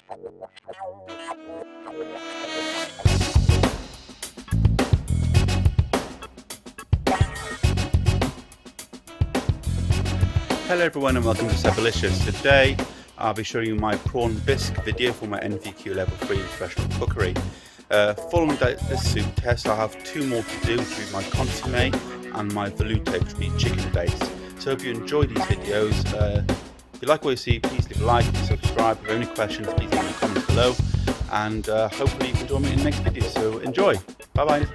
Hello everyone and welcome to CyberLicious. Today I'll be showing you my Prawn Bisque video for my NVQ level 3 professional cookery. Following this soup test, I'll have two more to do, which will be my consomme and my velouté, which will be chicken based. So I hope you enjoy these videos. If you like what you see, please leave a like and subscribe. If you have any questions, please leave in the comments below, and hopefully you can join me in the next video. So enjoy. Bye bye.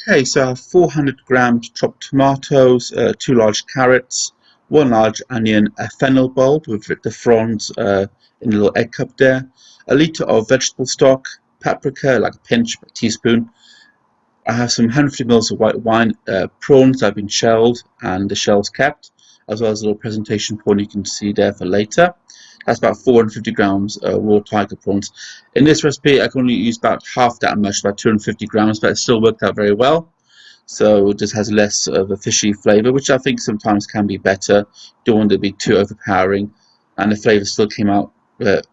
Okay, so I have 400 grams chopped tomatoes, 2 large carrots, 1 large onion, a fennel bulb with the fronds in a little egg cup there, a litre of vegetable stock, paprika, like a pinch, a teaspoon. I have some 150 ml of white wine, prawns that have been shelled and the shells kept, as well as a little presentation prawn you can see there for later. That's about 450 grams raw tiger prawns. In this recipe, I can only use about half that much, about 250 grams, but it still worked out very well. So it just has less of a fishy flavour, which I think sometimes can be better. Don't want it to be too overpowering, and the flavour still came out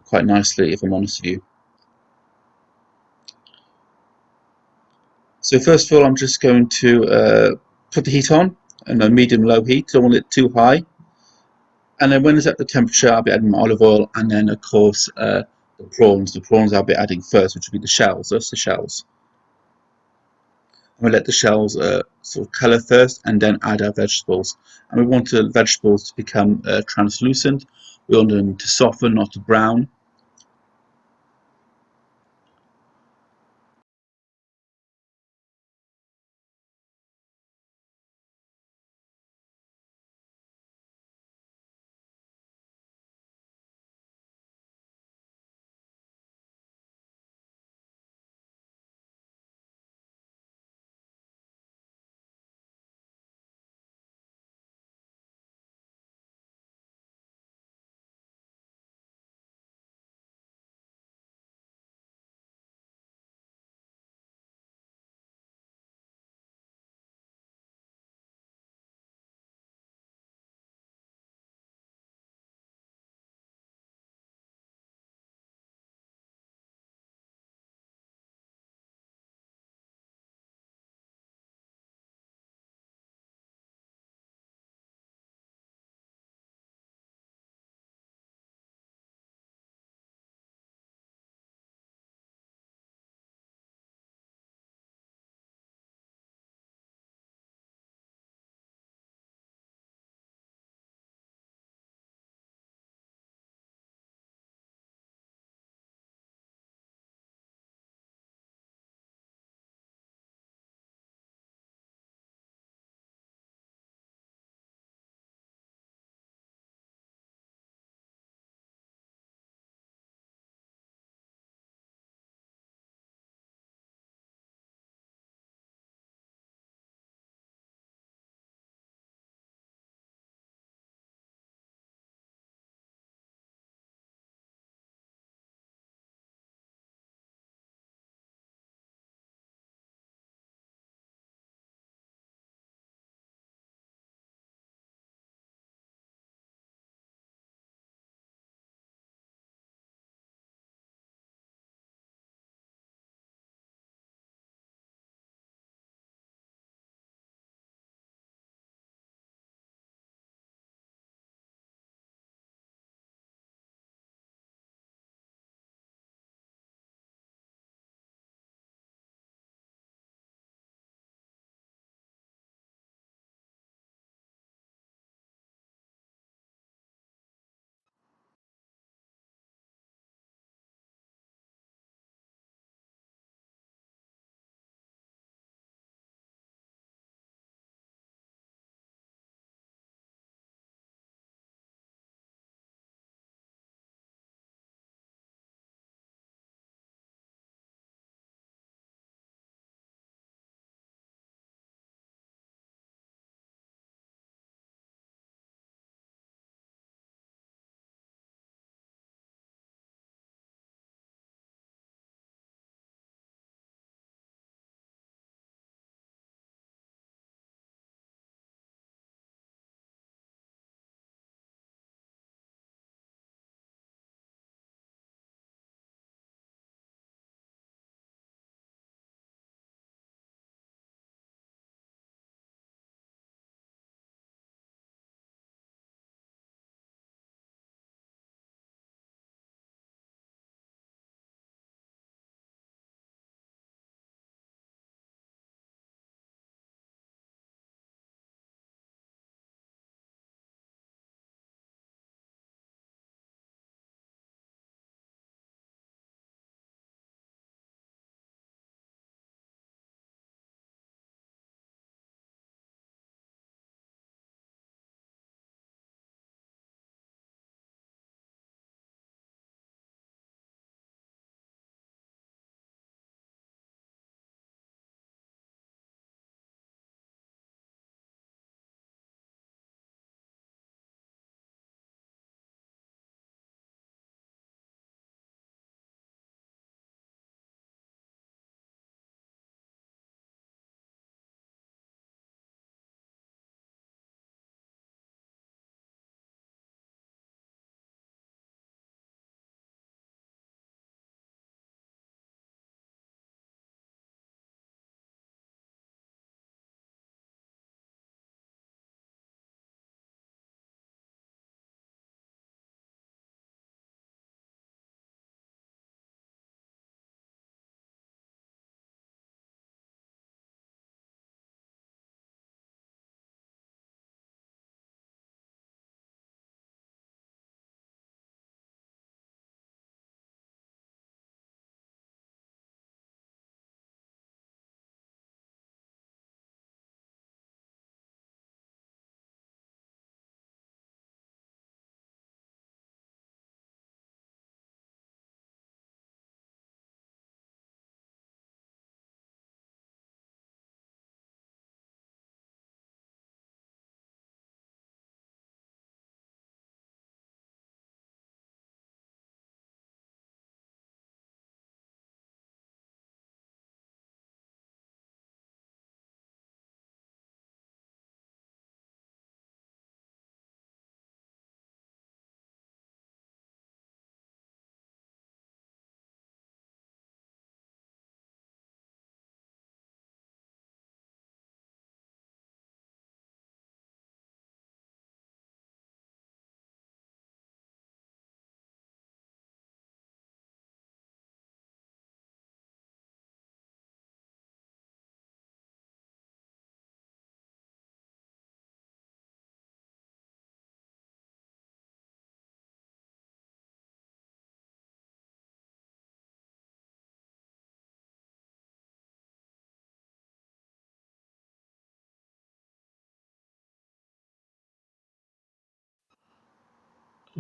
quite nicely, if I'm honest with you. So first of all, I'm just going to put the heat on, and a medium-low heat. Don't want it too high. And then when it's at the temperature, I'll be adding my olive oil, and then of course the prawns. The prawns I'll be adding first, which will be the shells. That's the shells. I'm going to let the shells sort of colour first, and then add our vegetables. And we want the vegetables to become translucent. We want them to soften, not to brown.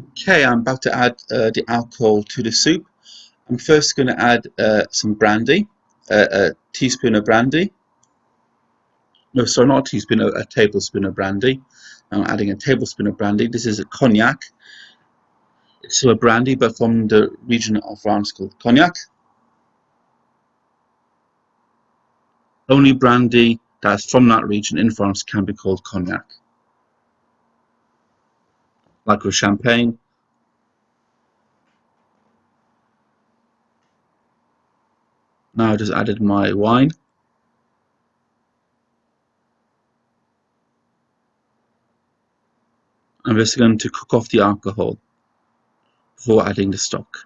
Okay, I'm about to add the alcohol to the soup. I'm first going to add some brandy, a teaspoon of brandy. No, sorry, not a teaspoon, a tablespoon of brandy. I'm adding a tablespoon of brandy. This is a cognac. It's still a brandy, but from the region of France called cognac. Only brandy that's from that region in France can be called cognac. Like with champagne. Now I just added my wine. I'm just going to cook off the alcohol before adding the stock.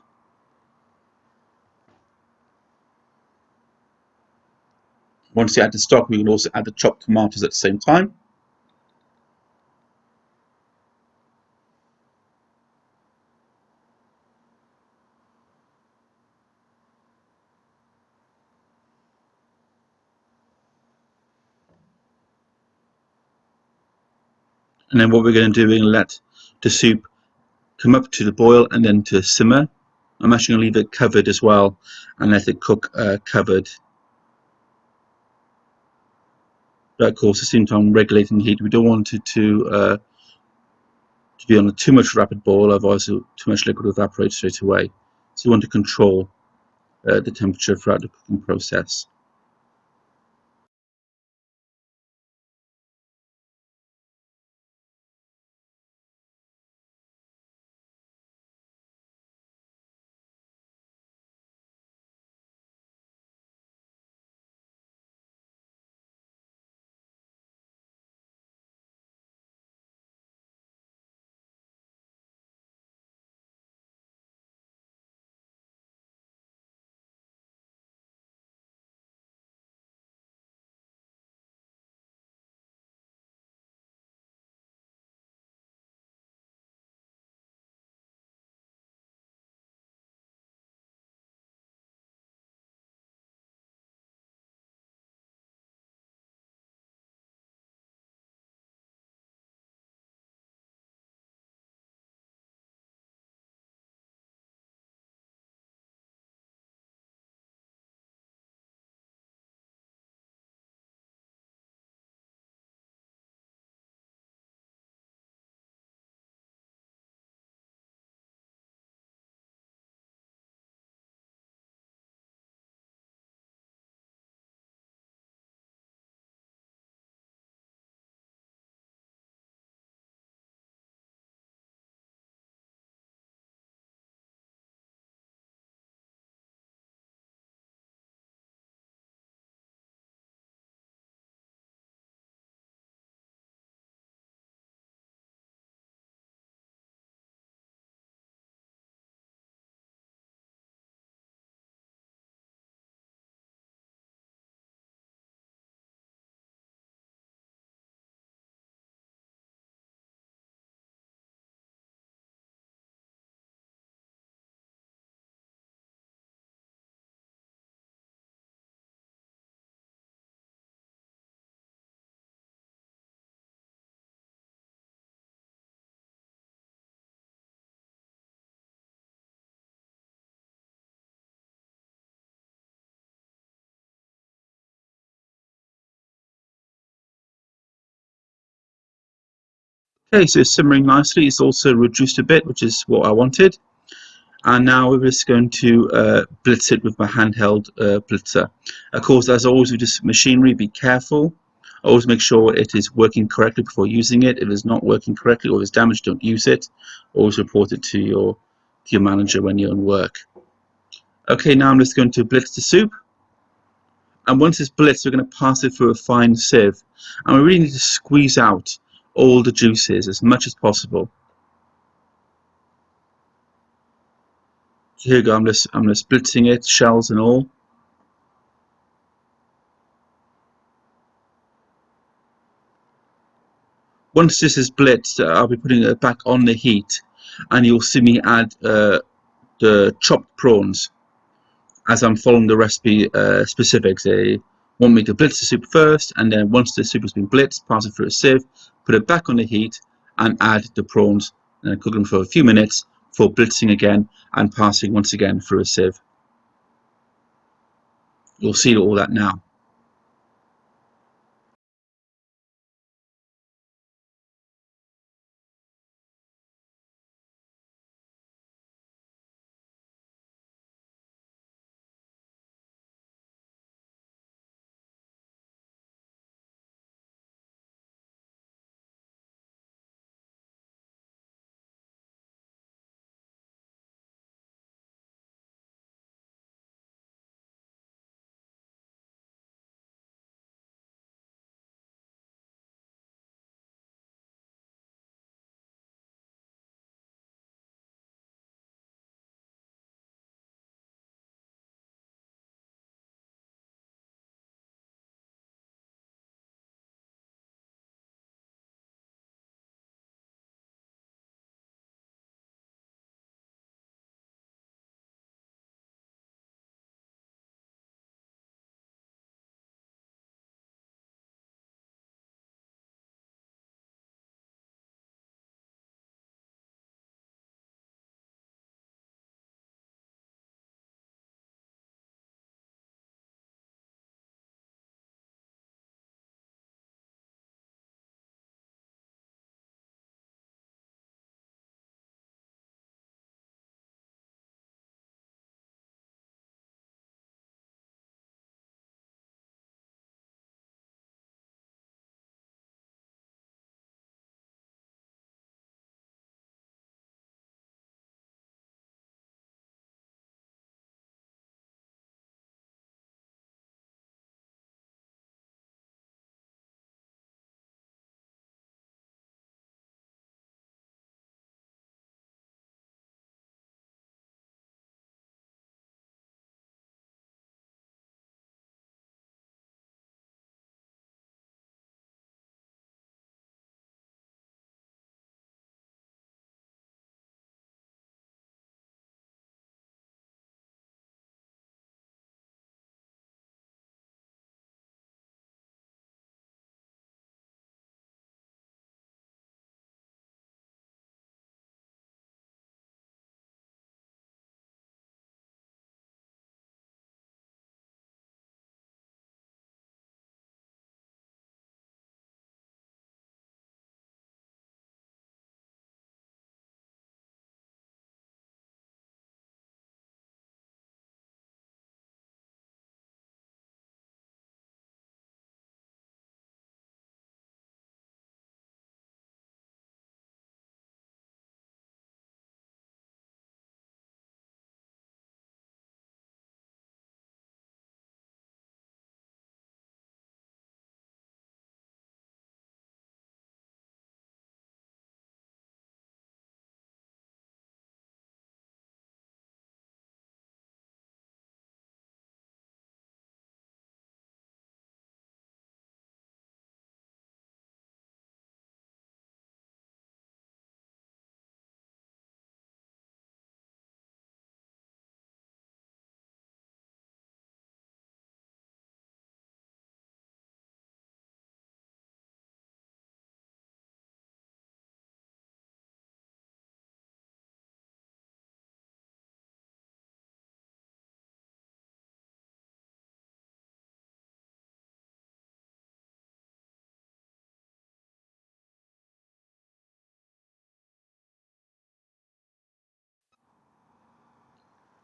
Once you add the stock, we can also add the chopped tomatoes at the same time. And then what we're going to do, we're going to let the soup come up to the boil and then to simmer. I'm actually going to leave it covered as well and let it cook covered. But of course, at the same time, regulating the heat. We don't want it to be on a too much rapid boil, otherwise too much liquid will evaporate straight away. So you want to control the temperature throughout the cooking process. Okay, so it's simmering nicely. It's also reduced a bit, which is what I wanted. And now we're just going to blitz it with my handheld blitzer. Of course, as always with this machinery, be careful. Always make sure it is working correctly before using it. If it's not working correctly or if it's damaged, don't use it. Always report it to your manager when you're on work. Okay, now I'm just going to blitz the soup. And once it's blitzed, we're going to pass it through a fine sieve. And we really need to squeeze out all the juices as much as possible. So here we go, I'm just blitzing it, shells and all. Once this is blitzed, I'll be putting it back on the heat, and you'll see me add the chopped prawns as I'm following the recipe specifics. They want me to blitz the soup first, and then once the soup has been blitzed, pass it through a sieve, put it back on the heat, and add the prawns and cook them for a few minutes before blitzing again and passing once again through a sieve. You'll see all that now.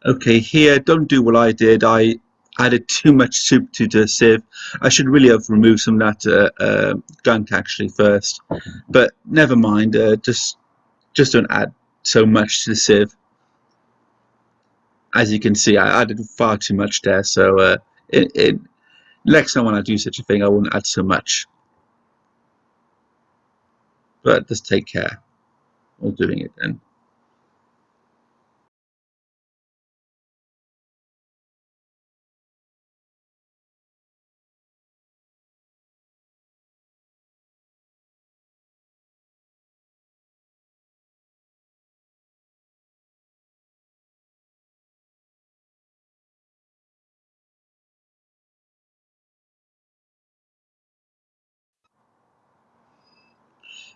Okay, here, don't do what I did. I added too much soup to the sieve. I should really have removed some of that gunk actually first, but never mind. Just don't add so much to the sieve. As you can see, I added far too much there. So next time when I do such a thing, I won't add so much. But just take care of doing it then.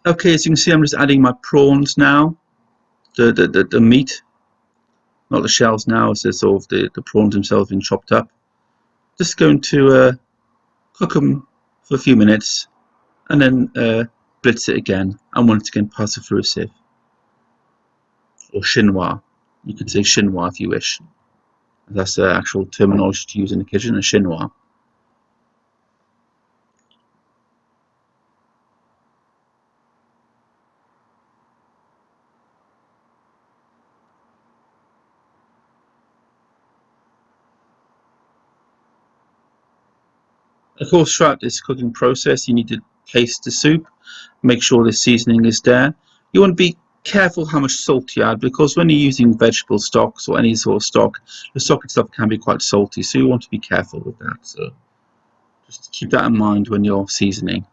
Okay, as you can see, I'm just adding my prawns now. the meat, not the shells now, as they're sort of the prawns themselves being chopped up. Just going to cook them for a few minutes and then blitz it again, and once again pass it through a sieve or chinois. You can say chinois if you wish. That's the actual terminology to use in the kitchen, a chinois. Of course, throughout this cooking process, you need to taste the soup, make sure the seasoning is there. You want to be careful how much salt you add, because when you're using vegetable stocks or any sort of stock, the stock itself can be quite salty, so you want to be careful with that. So just keep that in mind when you're seasoning.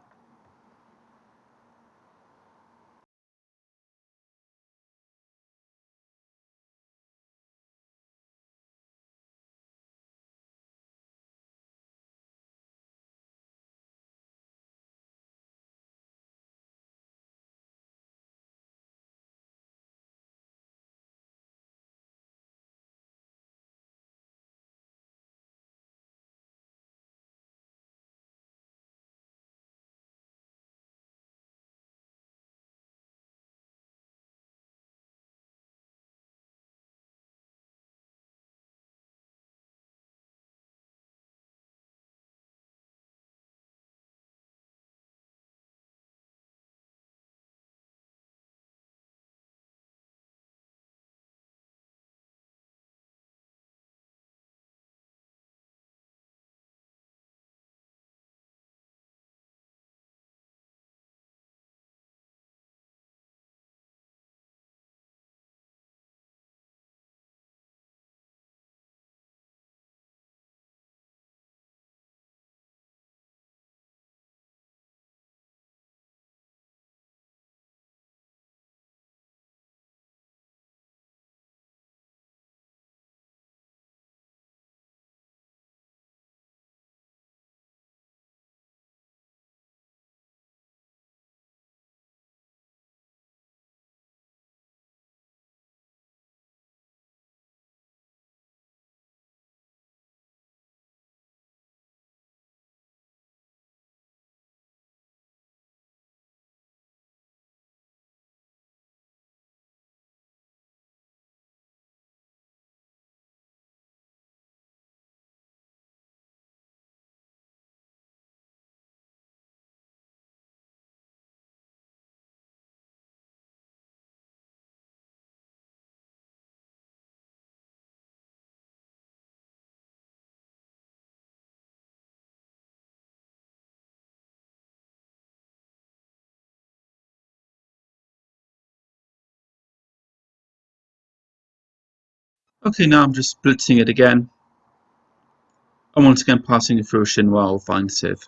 Okay, now I'm just blitzing it again, and once again passing it through a chinois or fine sieve.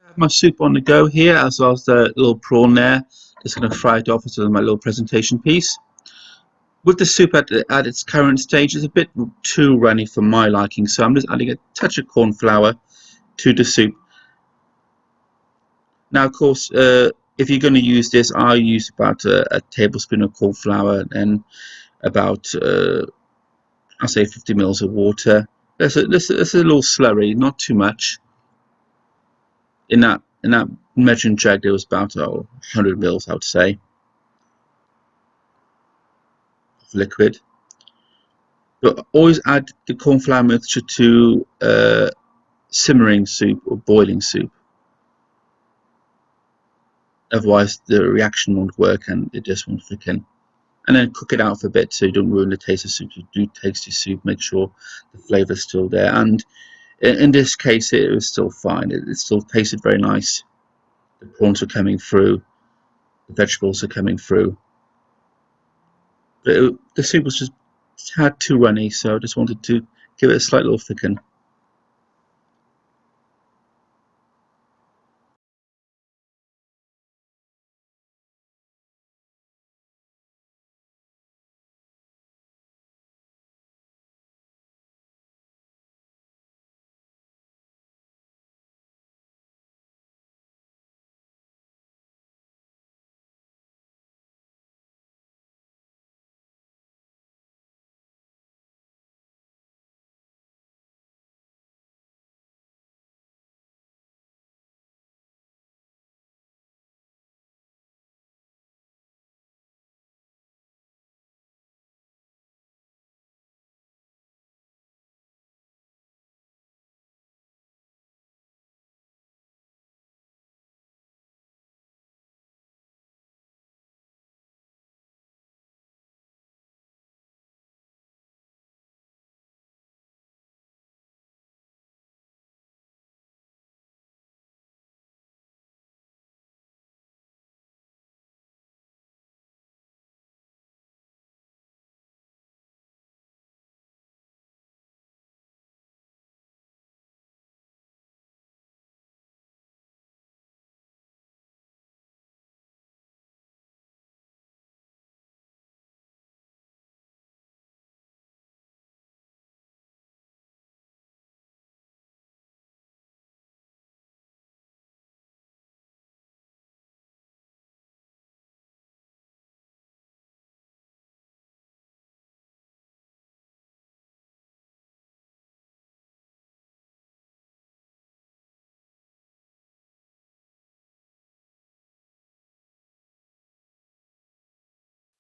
I have my soup on the go here, as well as the little prawn there. Just going to fry it off as my little presentation piece. With the soup at its current stage, it's a bit too runny for my liking, so I'm just adding a touch of corn flour to the soup. Now, of course, if you're going to use this, I use about a tablespoon of corn flour and about, I'll say 50 mils of water. That's a little slurry, not too much. In that measuring jug, there was about 100 mils, I would say, of liquid. But always add the corn flour mixture to simmering soup or boiling soup. Otherwise, the reaction won't work and it just won't thicken. And then cook it out for a bit so you don't ruin the taste of soup. You do taste your soup, make sure the flavour's still there. And in this case, it was still fine. It still tasted very nice. The prawns are coming through, the vegetables are coming through. But the soup was just a tad too runny, so I just wanted to give it a slight little thicken.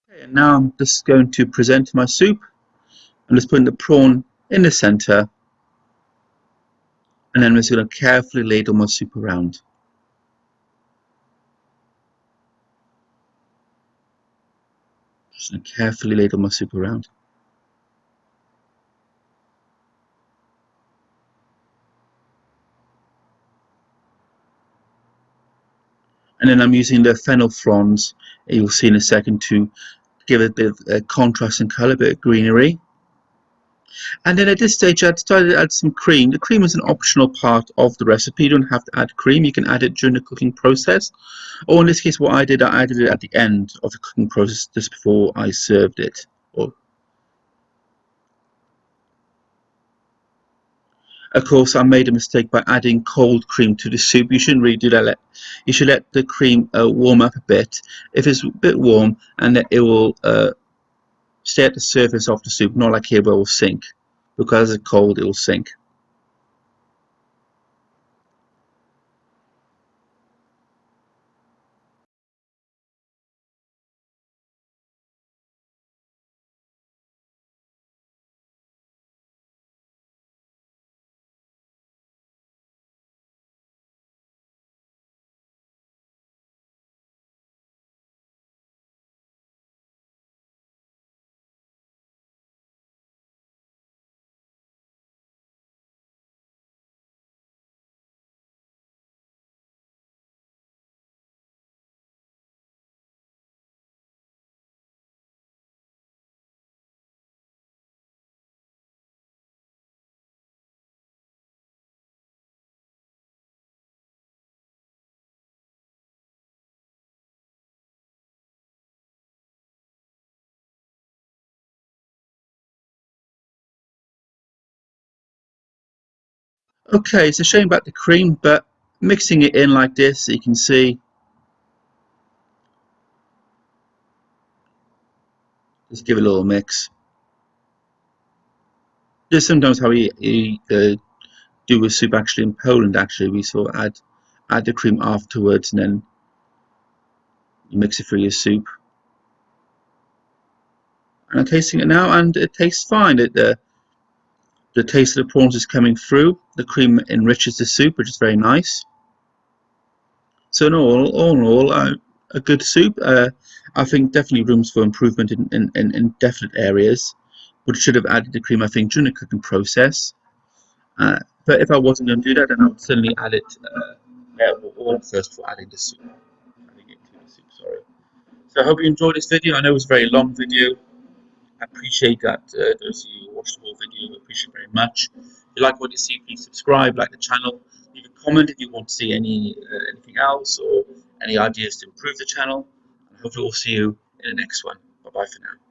Okay, and now I'm just going to present my soup. I'm just putting the prawn in the centre, and then I'm just going to carefully ladle my soup around. Just going to carefully ladle my soup around. And then I'm using the fennel fronds, you'll see in a second, to give it a bit of contrast and colour, a bit of greenery. And then at this stage I decided to add some cream. The cream is an optional part of the recipe. You don't have to add cream, you can add it during the cooking process. Or in this case, what I did, I added it at the end of the cooking process, just before I served it. Of course, I made a mistake by adding cold cream to the soup. You shouldn't really do that. You should let the cream warm up a bit. If it's a bit warm, and it will stay at the surface of the soup, not like here where it will sink. Because it's cold, it will sink. Okay, it's a shame about the cream, but mixing it in like this, you can see, just give it a little mix. Just sometimes how we do with soup actually in Poland. Actually, we sort of add the cream afterwards, and then you mix it through your soup. And I'm tasting it now, and it tastes fine. The taste of the prawns is coming through. The cream enriches the soup, which is very nice. So all in all, a good soup. I think definitely rooms for improvement in definite areas. Would should have added the cream, I think, during the cooking process. But if I wasn't going to do that, then I would certainly add it all first for adding the soup. Adding it to the soup, sorry. So I hope you enjoyed this video. I know it was a very long video. I appreciate that those of you who watched the whole video. I appreciate it very much. If you like what you see, please subscribe, like the channel, leave a comment if you want to see anything else or any ideas to improve the channel. And hopefully we'll see you in the next one. Bye bye for now.